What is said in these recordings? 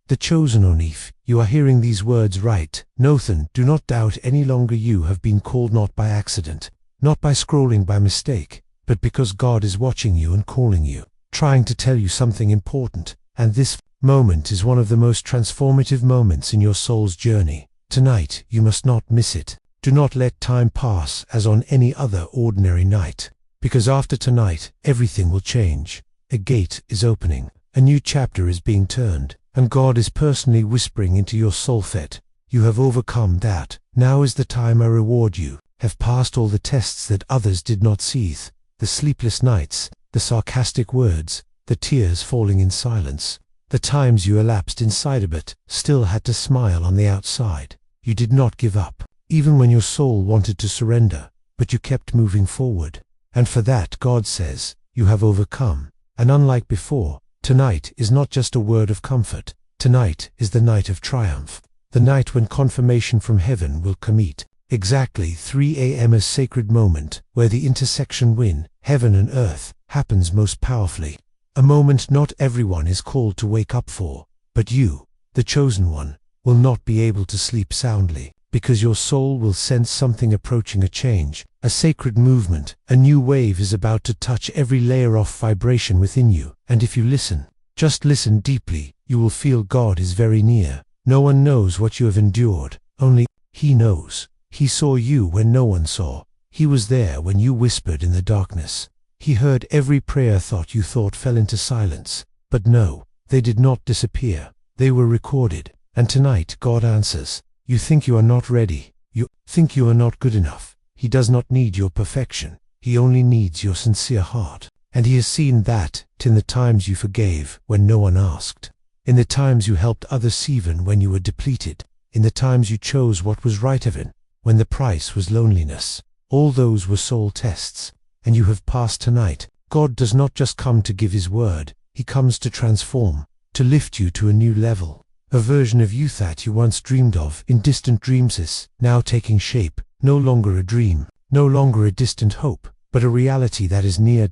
the chosen one. If you are hearing these words right, Nathan, do not doubt any longer. You have been called not by accident, not by scrolling by mistake, but because God is watching you and calling you, trying to tell you something important. And this moment is one of the most transformative moments in your soul's journey. Tonight, you must not miss it. Do not let time pass as on any other ordinary night, because after tonight, everything will change. A gate is opening, a new chapter is being turned, and God is personally whispering into your soul that you have overcome that. Now is the time I reward you, have passed all the tests that others did not seize, the sleepless nights, the sarcastic words, the tears falling in silence, the times you elapsed inside but still had to smile on the outside. You did not give up, even when your soul wanted to surrender, but you kept moving forward. And for that, God says, you have overcome. And unlike before, tonight is not just a word of comfort. Tonight is the night of triumph, the night when confirmation from heaven will come. Exactly 3 a.m. a sacred moment where the intersection between heaven and earth happens most powerfully. A moment not everyone is called to wake up for, but you, the chosen one, will not be able to sleep soundly, because your soul will sense something approaching, a change, a sacred movement. A new wave is about to touch every layer of vibration within you, and if you listen, just listen deeply, you will feel God is very near. No one knows what you have endured, only He knows. He saw you when no one saw. He was there when you whispered in the darkness. He heard every prayer thought you thought fell into silence. But no, they did not disappear. They were recorded. And tonight God answers. You think you are not ready. You think you are not good enough. He does not need your perfection. He only needs your sincere heart. And He has seen that in the times you forgave when no one asked, in the times you helped others even when you were depleted, in the times you chose what was right even when the price was loneliness. All those were soul tests, and you have passed tonight. God does not just come to give His word. He comes to transform, to lift you to a new level. A version of you that you once dreamed of in distant dreams is now taking shape, no longer a dream, no longer a distant hope, but a reality that is near.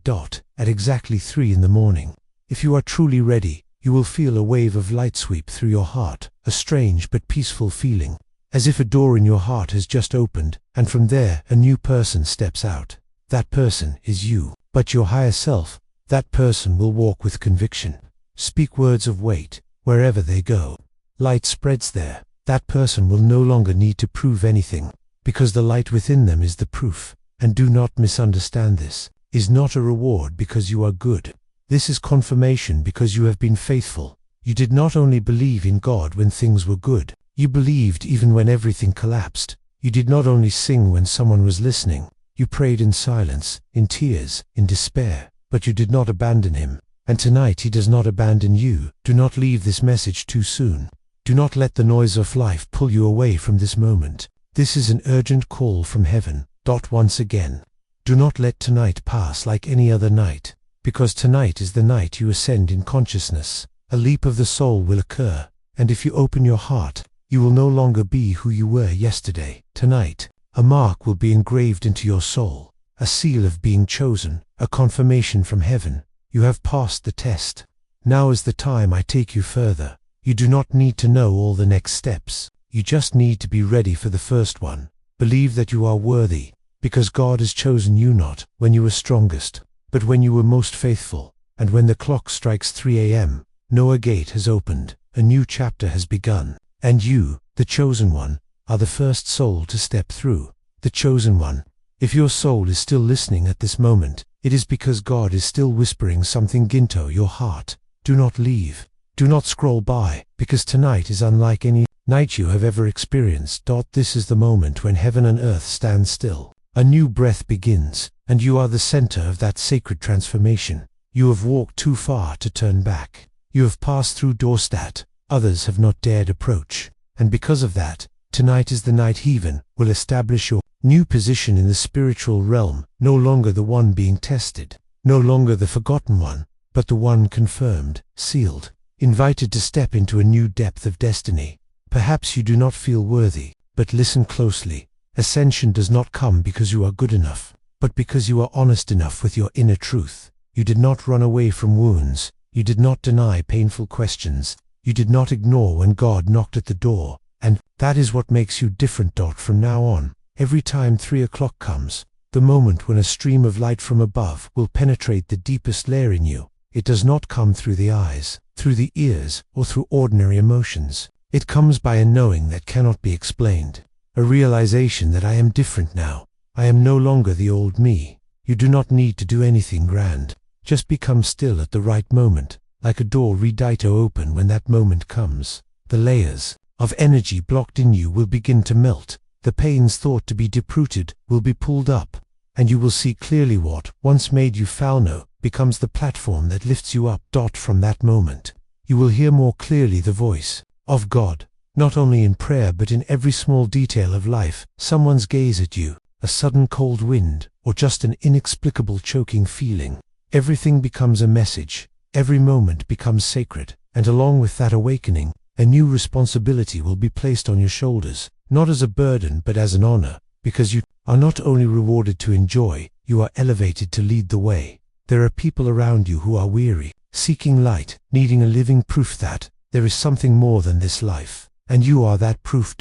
At exactly 3 in the morning. If you are truly ready, you will feel a wave of light sweep through your heart, a strange but peaceful feeling, as if a door in your heart has just opened, and from there a new person steps out. That person is you, but your higher self. That person will walk with conviction, speak words of weight wherever they go. Light spreads there. That person will no longer need to prove anything, because the light within them is the proof. And do not misunderstand, this is not a reward because you are good. This is confirmation because you have been faithful. You did not only believe in God when things were good, you believed even when everything collapsed. You did not only sing when someone was listening, you prayed in silence, in tears, in despair, but you did not abandon Him. And tonight He does not abandon you. Do not leave this message too soon. Do not let the noise of life pull you away from this moment. This is an urgent call from heaven. Once again, do not let tonight pass like any other night, because tonight is the night you ascend in consciousness. A leap of the soul will occur, and if you open your heart, you will no longer be who you were yesterday. Tonight, a mark will be engraved into your soul, a seal of being chosen, a confirmation from heaven. You have passed the test. Now is the time I take you further. You do not need to know all the next steps. You just need to be ready for the first one. Believe that you are worthy, because God has chosen you not when you were strongest, but when you were most faithful. And when the clock strikes 3 a.m., know a gate has opened, a new chapter has begun, and you, the chosen one, are the first soul to step through. The chosen one. If your soul is still listening at this moment, it is because God is still whispering something into your heart. Do not leave. Do not scroll by, because tonight is unlike any night you have ever experienced. This is the moment when heaven and earth stand still. A new breath begins, and you are the center of that sacred transformation. You have walked too far to turn back. You have passed through doors that others have not dared approach. And because of that, tonight is the night heaven will establish your new position in the spiritual realm, no longer the one being tested, no longer the forgotten one, but the one confirmed, sealed, invited to step into a new depth of destiny. Perhaps you do not feel worthy, but listen closely. Ascension does not come because you are good enough, but because you are honest enough with your inner truth. You did not run away from wounds. You did not deny painful questions. You did not ignore when God knocked at the door. And that is what makes you different. From now on, every time 3 o'clock comes, the moment when a stream of light from above will penetrate the deepest layer in you, it does not come through the eyes, through the ears, or through ordinary emotions. It comes by a knowing that cannot be explained, a realization that I am different now. I am no longer the old me. You do not need to do anything grand. Just become still at the right moment, like a door ready to open when that moment comes. The layers of energy blocked in you will begin to melt. The pains thought to be deep-rooted will be pulled up, and you will see clearly what once made you fallow becomes the platform that lifts you up. From that moment, you will hear more clearly the voice of God, not only in prayer but in every small detail of life. Someone's gaze at you, a sudden cold wind, or just an inexplicable choking feeling. Everything becomes a message. Every moment becomes sacred, and along with that awakening, a new responsibility will be placed on your shoulders, not as a burden but as an honor, because you are not only rewarded to enjoy, you are elevated to lead the way. There are people around you who are weary, seeking light, needing a living proof that there is something more than this life, and you are that proof.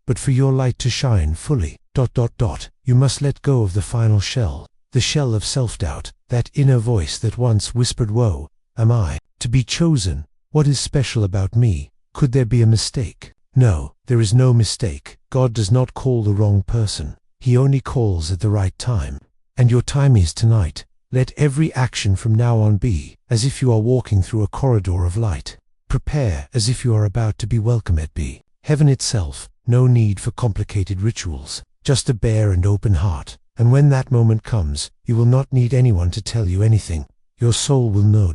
But for your light to shine fully, you must let go of the final shell, the shell of self-doubt, that inner voice that once whispered, "Woe, am I to be chosen? What is special about me? Could there be a mistake?" No, there is no mistake. God does not call the wrong person. He only calls at the right time. And your time is tonight. Let every action from now on be as if you are walking through a corridor of light. Prepare as if you are about to be welcome at heaven itself. No need for complicated rituals, just a bare and open heart. And when that moment comes, you will not need anyone to tell you anything. Your soul will know.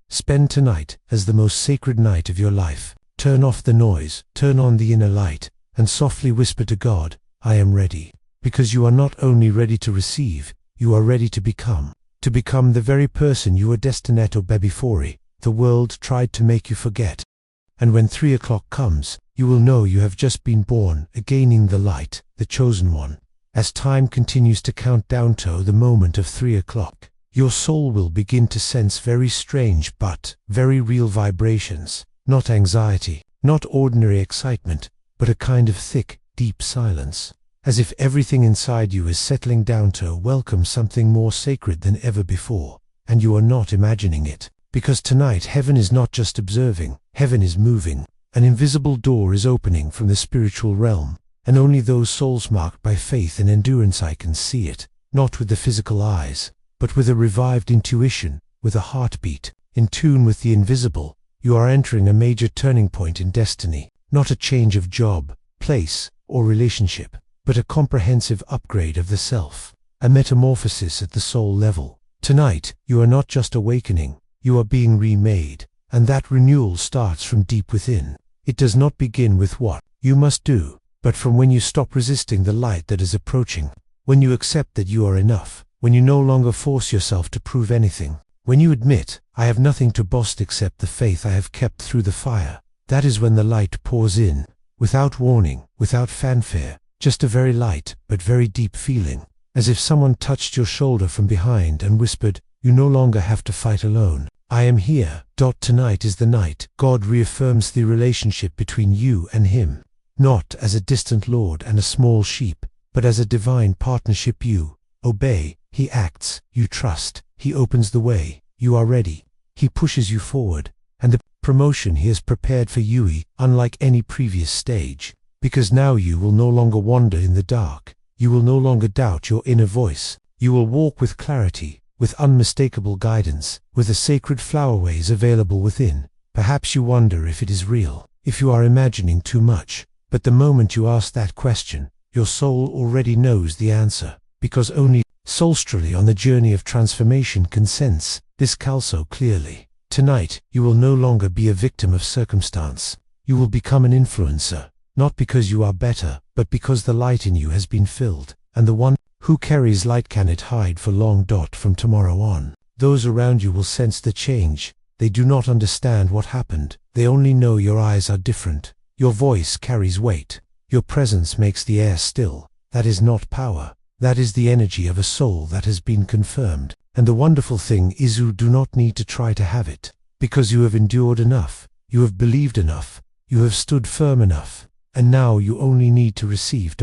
Spend tonight as the most sacred night of your life. Turn off the noise, turn on the inner light, and softly whisper to God, "I am ready." Because you are not only ready to receive, you are ready to become the very person you were destined to be before the world tried to make you forget. And when 3 o'clock comes, you will know you have just been born again in the light, the chosen one. As time continues to count down to the moment of 3 o'clock, your soul will begin to sense very strange but very real vibrations. Not anxiety, not ordinary excitement, but a kind of thick, deep silence. As if everything inside you is settling down to welcome something more sacred than ever before. And you are not imagining it. Because tonight heaven is not just observing, heaven is moving. An invisible door is opening from the spiritual realm, and only those souls marked by faith and endurance can see it, not with the physical eyes, but with a revived intuition, with a heartbeat, in tune with the invisible. You are entering a major turning point in destiny, not a change of job, place, or relationship, but a comprehensive upgrade of the self, a metamorphosis at the soul level. Tonight, you are not just awakening, you are being remade, and that renewal starts from deep within. It does not begin with what you must do, but from when you stop resisting the light that is approaching, when you accept that you are enough, when you no longer force yourself to prove anything, when you admit, "I have nothing to boast except the faith I have kept through the fire." That is when the light pours in, without warning, without fanfare, just a very light but very deep feeling, as if someone touched your shoulder from behind and whispered, "You no longer have to fight alone. I am here." Tonight is the night God reaffirms the relationship between you and Him, not as a distant Lord and a small sheep, but as a divine partnership. You obey, He acts, you trust, He opens the way, you are ready, He pushes you forward, and the promotion He has prepared for you, unlike any previous stage, because now you will no longer wander in the dark, you will no longer doubt your inner voice, you will walk with clarity, with unmistakable guidance, with the sacred flowerways available within. Perhaps you wonder if it is real, if you are imagining too much, but the moment you ask that question, your soul already knows the answer, because only soulstrally on the journey of transformation can sense this call so clearly. Tonight, you will no longer be a victim of circumstance. You will become an influencer, not because you are better, but because the light in you has been filled, and the one who carries light cannot hide for long. From tomorrow on, those around you will sense the change. They do not understand what happened, they only know your eyes are different. Your voice carries weight. Your presence makes the air still. That is not power. That is the energy of a soul that has been confirmed. And the wonderful thing is you do not need to try to have it, because you have endured enough. You have believed enough. You have stood firm enough. And now you only need to receive.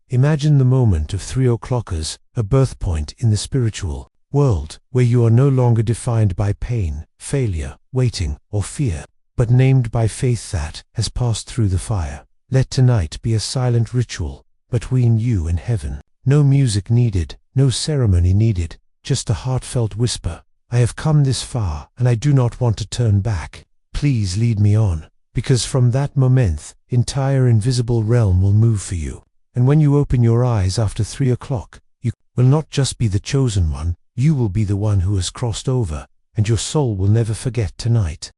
Imagine the moment of 3 o'clock as a birth point in the spiritual world, where you are no longer defined by pain, failure, waiting, or fear, but named by faith that has passed through the fire. Let tonight be a silent ritual between you and heaven. No music needed, no ceremony needed, just a heartfelt whisper. I have come this far, and I do not want to turn back. Please lead me on. Because from that moment, entire invisible realm will move for you. And when you open your eyes after 3 o'clock, you will not just be the chosen one, you will be the one who has crossed over, and your soul will never forget tonight.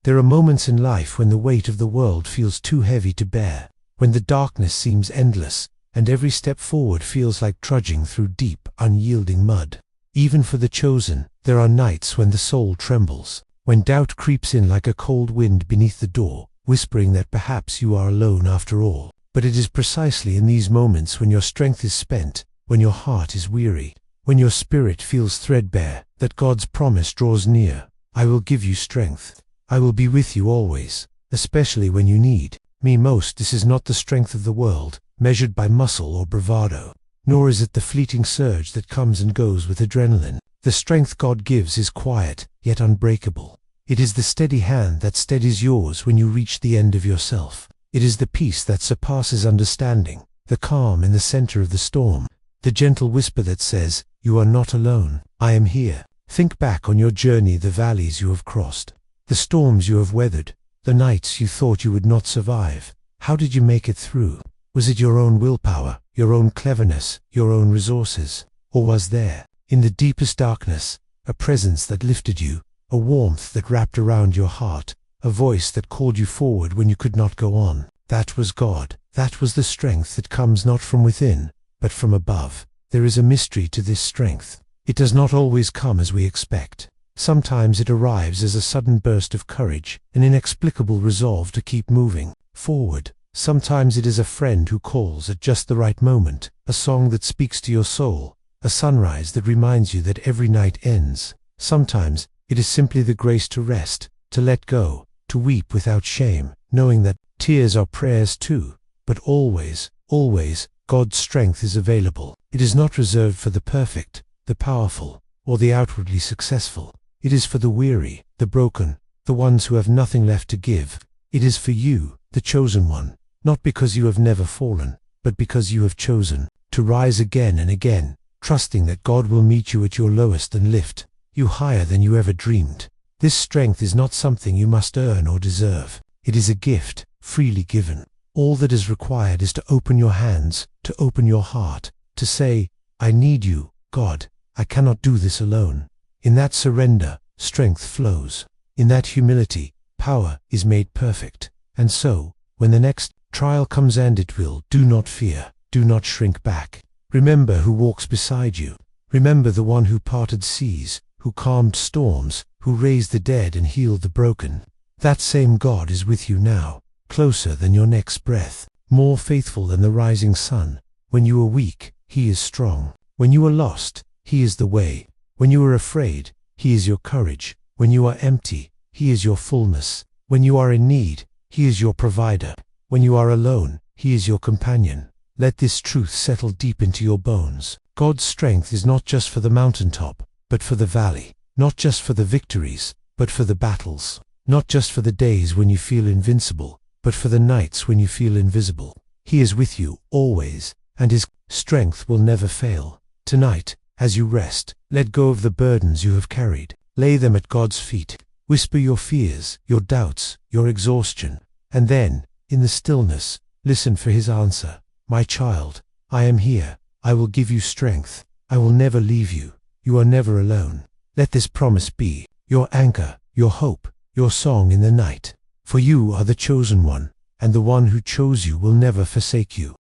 There are moments in life when the weight of the world feels too heavy to bear, when the darkness seems endless, and every step forward feels like trudging through deep, unyielding mud. Even for the chosen, there are nights when the soul trembles, when doubt creeps in like a cold wind beneath the door, whispering that perhaps you are alone after all. But it is precisely in these moments when your strength is spent, when your heart is weary, when your spirit feels threadbare, that God's promise draws near. I will give you strength. I will be with you always, especially when you need me most. This is not the strength of the world, measured by muscle or bravado, nor is it the fleeting surge that comes and goes with adrenaline. The strength God gives is quiet, yet unbreakable. It is the steady hand that steadies yours when you reach the end of yourself. It is the peace that surpasses understanding, the calm in the center of the storm, the gentle whisper that says, "You are not alone. I am here." Think back on your journey, the valleys you have crossed, the storms you have weathered, the nights you thought you would not survive. How did you make it through? Was it your own willpower, your own cleverness, your own resources? Or was there, in the deepest darkness, a presence that lifted you, a warmth that wrapped around your heart, a voice that called you forward when you could not go on? That was God. That was the strength that comes not from within, but from above. There is a mystery to this strength. It does not always come as we expect. Sometimes it arrives as a sudden burst of courage, an inexplicable resolve to keep moving forward. Sometimes it is a friend who calls at just the right moment, a song that speaks to your soul, a sunrise that reminds you that every night ends. Sometimes it is simply the grace to rest, to let go, to weep without shame, knowing that tears are prayers too. But always, always, God's strength is available. It is not reserved for the perfect, the powerful, or the outwardly successful. It is for the weary, the broken, the ones who have nothing left to give. It is for you, the chosen one, not because you have never fallen, but because you have chosen to rise again and again, trusting that God will meet you at your lowest and lift you higher than you ever dreamed. This strength is not something you must earn or deserve. It is a gift, freely given. All that is required is to open your hands, to open your heart, to say, "I need you, God. I cannot do this alone." In that surrender, strength flows. In that humility, power is made perfect. And so, when the next trial comes, and it will, do not fear, do not shrink back. Remember who walks beside you. Remember the one who parted seas, who calmed storms, who raised the dead and healed the broken. That same God is with you now, closer than your next breath, more faithful than the rising sun. When you are weak, He is strong. When you are lost, He is the way. When you are afraid, He is your courage. When you are empty, He is your fullness. When you are in need, He is your provider. When you are alone, He is your companion. Let this truth settle deep into your bones. God's strength is not just for the mountaintop, but for the valley. Not just for the victories, but for the battles. Not just for the days when you feel invincible, but for the nights when you feel invisible. He is with you always, and His strength will never fail. Tonight, as you rest, let go of the burdens you have carried. Lay them at God's feet. Whisper your fears, your doubts, your exhaustion. And then, in the stillness, listen for His answer. "My child, I am here. I will give you strength. I will never leave you. You are never alone." Let this promise be your anchor, your hope, your song in the night. For you are the chosen one, and the one who chose you will never forsake you.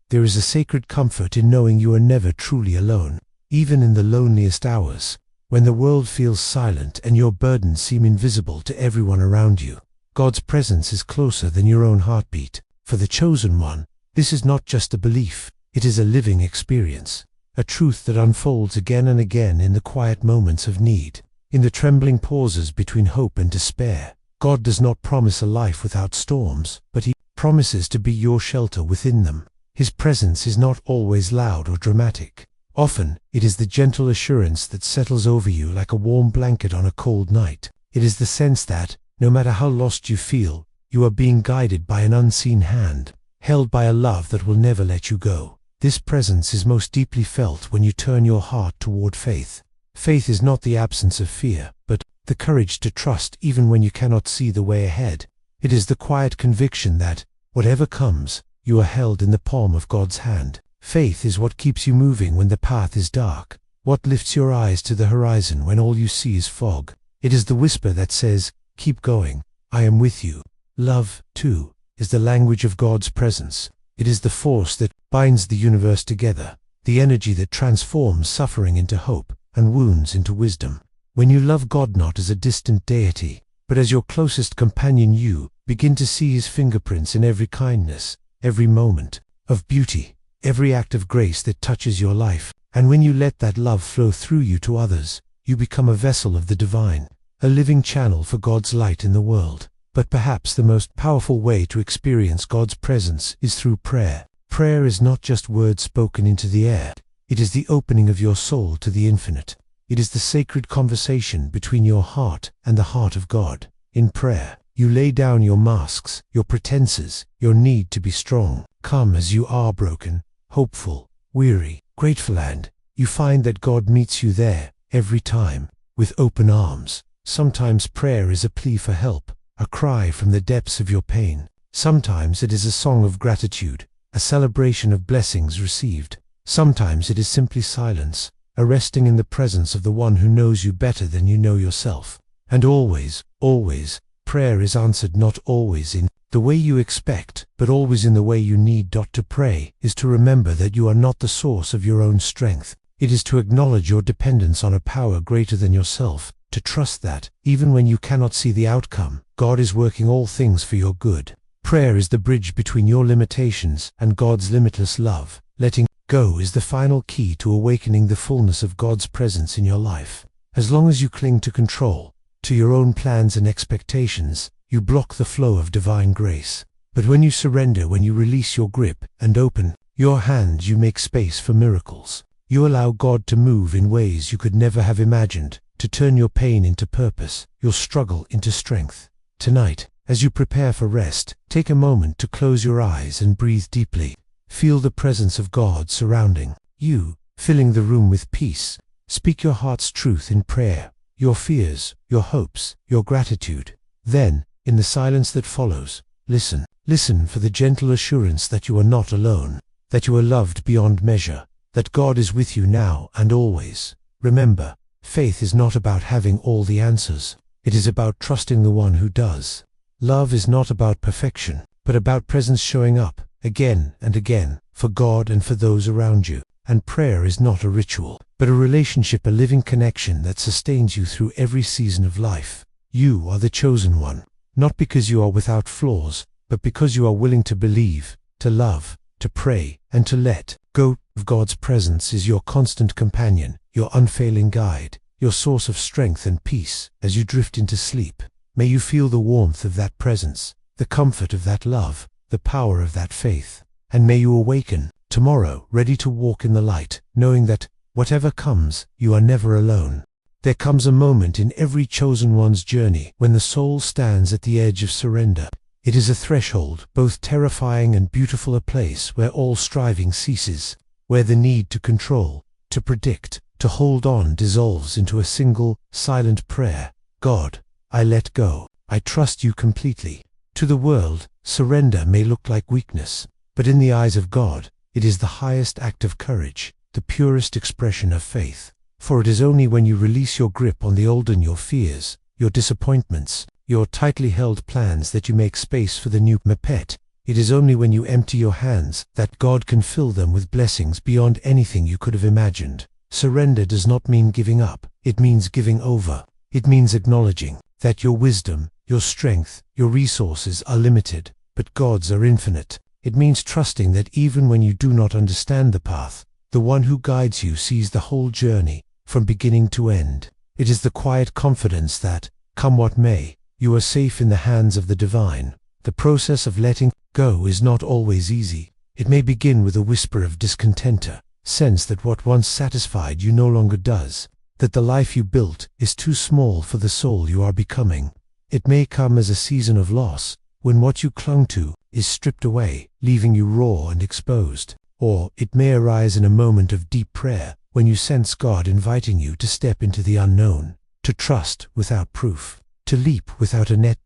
There is a sacred comfort in knowing you are never truly alone. Even in the loneliest hours, when the world feels silent and your burdens seem invisible to everyone around you, God's presence is closer than your own heartbeat. For the chosen one, this is not just a belief, it is a living experience, a truth that unfolds again and again in the quiet moments of need, in the trembling pauses between hope and despair, God does not promise a life without storms, but He promises to be your shelter within them. His presence is not always loud or dramatic. Often, it is the gentle assurance that settles over you like a warm blanket on a cold night. It is the sense that, no matter how lost you feel, you are being guided by an unseen hand, held by a love that will never let you go. This presence is most deeply felt when you turn your heart toward faith. Faith is not the absence of fear, but the courage to trust even when you cannot see the way ahead. It is the quiet conviction that, whatever comes, you are held in the palm of God's hand. Faith is what keeps you moving when the path is dark, what lifts your eyes to the horizon when all you see is fog. It is the whisper that says, "Keep going, I am with you." Love, too, is the language of God's presence. It is the force that binds the universe together, the energy that transforms suffering into hope and wounds into wisdom. When you love God not as a distant deity, but as your closest companion, you begin to see His fingerprints in every kindness, every moment of beauty, every act of grace that touches your life. And when you let that love flow through you to others, you become a vessel of the divine, a living channel for God's light in the world. But perhaps the most powerful way to experience God's presence is through prayer. Prayer is not just words spoken into the air. It is the opening of your soul to the infinite. It is the sacred conversation between your heart and the heart of God. In prayer, you lay down your masks, your pretenses, your need to be strong. Come as you are, broken, hopeful, weary, grateful, and you find that God meets you there, every time, with open arms. Sometimes prayer is a plea for help, a cry from the depths of your pain. Sometimes it is a song of gratitude, a celebration of blessings received. Sometimes it is simply silence, a resting in the presence of the one who knows you better than you know yourself. And always, always, prayer is answered not always in the way you expect, but always in the way you need. To pray is to remember that you are not the source of your own strength. It is to acknowledge your dependence on a power greater than yourself, to trust that, even when you cannot see the outcome, God is working all things for your good. Prayer is the bridge between your limitations and God's limitless love. Letting go is the final key to awakening the fullness of God's presence in your life. As long as you cling to control, to your own plans and expectations, you block the flow of divine grace. But when you surrender, when you release your grip and open your hands, you make space for miracles. You allow God to move in ways you could never have imagined, to turn your pain into purpose, your struggle into strength. Tonight, as you prepare for rest, take a moment to close your eyes and breathe deeply. Feel the presence of God surrounding you, filling the room with peace. Speak your heart's truth in prayer, your fears, your hopes, your gratitude. Then, in the silence that follows, listen. Listen for the gentle assurance that you are not alone, that you are loved beyond measure, that God is with you now and always. Remember, faith is not about having all the answers. It is about trusting the one who does. Love is not about perfection, but about presence showing up, again and again, for God and for those around you. And prayer is not a ritual, but a relationship, a living connection that sustains you through every season of life. You are the chosen one, not because you are without flaws, but because you are willing to believe, to love, to pray, and to let go. God's presence is your constant companion, your unfailing guide, your source of strength and peace. As you drift into sleep, may you feel the warmth of that presence, the comfort of that love, the power of that faith. And may you awaken tomorrow ready to walk in the light, knowing that, whatever comes, you are never alone. There comes a moment in every chosen one's journey when the soul stands at the edge of surrender. It is a threshold, both terrifying and beautiful, a place where all striving ceases, where the need to control, to predict, to hold on dissolves into a single, silent prayer. God, I let go. I trust you completely. To the world, surrender may look like weakness, but in the eyes of God, it is the highest act of courage, the purest expression of faith. For it is only when you release your grip on the old and your fears, your disappointments, your tightly held plans that you make space for the new. Mepet. It is only when you empty your hands that God can fill them with blessings beyond anything you could have imagined. Surrender does not mean giving up. It means giving over. It means acknowledging that your wisdom, your strength, your resources are limited, but God's are infinite. It means trusting that even when you do not understand the path, the one who guides you sees the whole journey, from beginning to end. It is the quiet confidence that, come what may, You are safe in the hands of the divine. The process of letting go is not always easy. It may begin with a whisper of discontent, a sense that what once satisfied you no longer does, that the life you built is too small for the soul you are becoming. It may come as a season of loss, when what you clung to is stripped away, leaving you raw and exposed. Or it may arise in a moment of deep prayer, when you sense God inviting you to step into the unknown, to trust without proof, to leap without a net.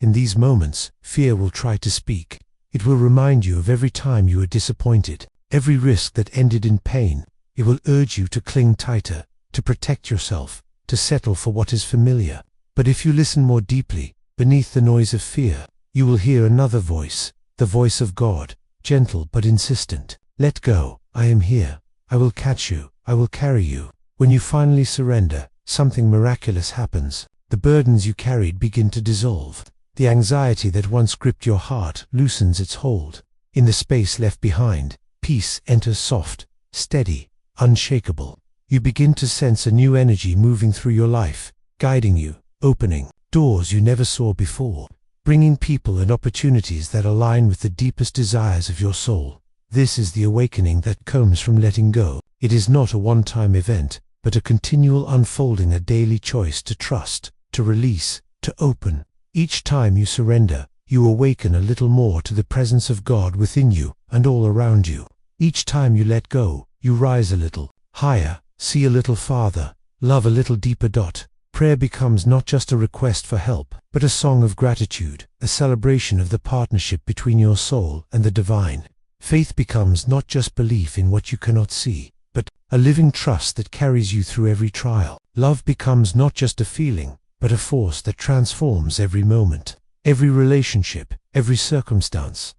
In these moments, fear will try to speak. It will remind you of every time you were disappointed, every risk that ended in pain. It will urge you to cling tighter, to protect yourself, to settle for what is familiar. But if you listen more deeply, beneath the noise of fear, you will hear another voice, the voice of God, gentle but insistent. Let go, I am here. I will catch you, I will carry you. When you finally surrender, something miraculous happens. The burdens you carried begin to dissolve. The anxiety that once gripped your heart loosens its hold. In the space left behind, peace enters soft, steady, unshakable. You begin to sense a new energy moving through your life, guiding you, opening doors you never saw before, bringing people and opportunities that align with the deepest desires of your soul. This is the awakening that comes from letting go. It is not a one-time event, but a continual unfolding, a daily choice to trust, to release, to open. Each time you surrender, you awaken a little more to the presence of God within you and all around you. Each time you let go, you rise a little higher, see a little farther, love a little deeper. Prayer becomes not just a request for help, but a song of gratitude, a celebration of the partnership between your soul and the divine. Faith becomes not just belief in what you cannot see, but a living trust that carries you through every trial. Love becomes not just a feeling, but a force that transforms every moment, every relationship, every circumstance.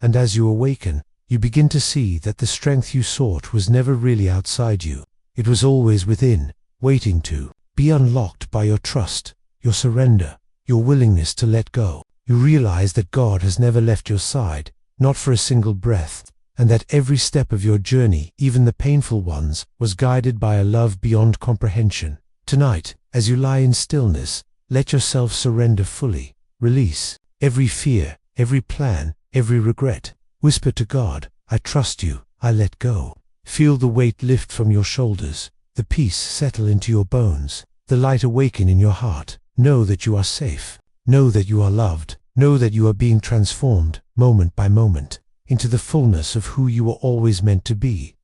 And as you awaken, you begin to see that the strength you sought was never really outside you. It was always within, waiting to be unlocked by your trust, your surrender, your willingness to let go. You realize that God has never left your side, not for a single breath, and that every step of your journey, even the painful ones, was guided by a love beyond comprehension. Tonight, as you lie in stillness, let yourself surrender fully. Release every fear, every plan, every regret. Whisper to God, I trust you, I let go. Feel the weight lift from your shoulders, the peace settle into your bones, the light awaken in your heart. Know that you are safe. Know that you are loved. Know that you are being transformed, moment by moment, into the fullness of who you were always meant to be.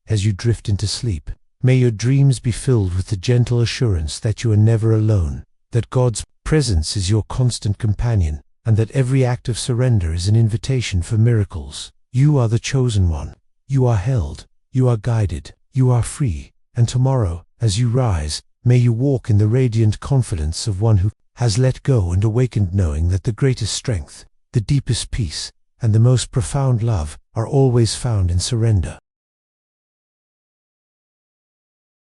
As you drift into sleep, may your dreams be filled with the gentle assurance that you are never alone, that God's presence is your constant companion, and that every act of surrender is an invitation for miracles. You are the chosen one. You are held. You are guided. You are free. And tomorrow, as you rise, may you walk in the radiant confidence of one who has let go and awakened, knowing that the greatest strength, the deepest peace, and the most profound love are always found in surrender.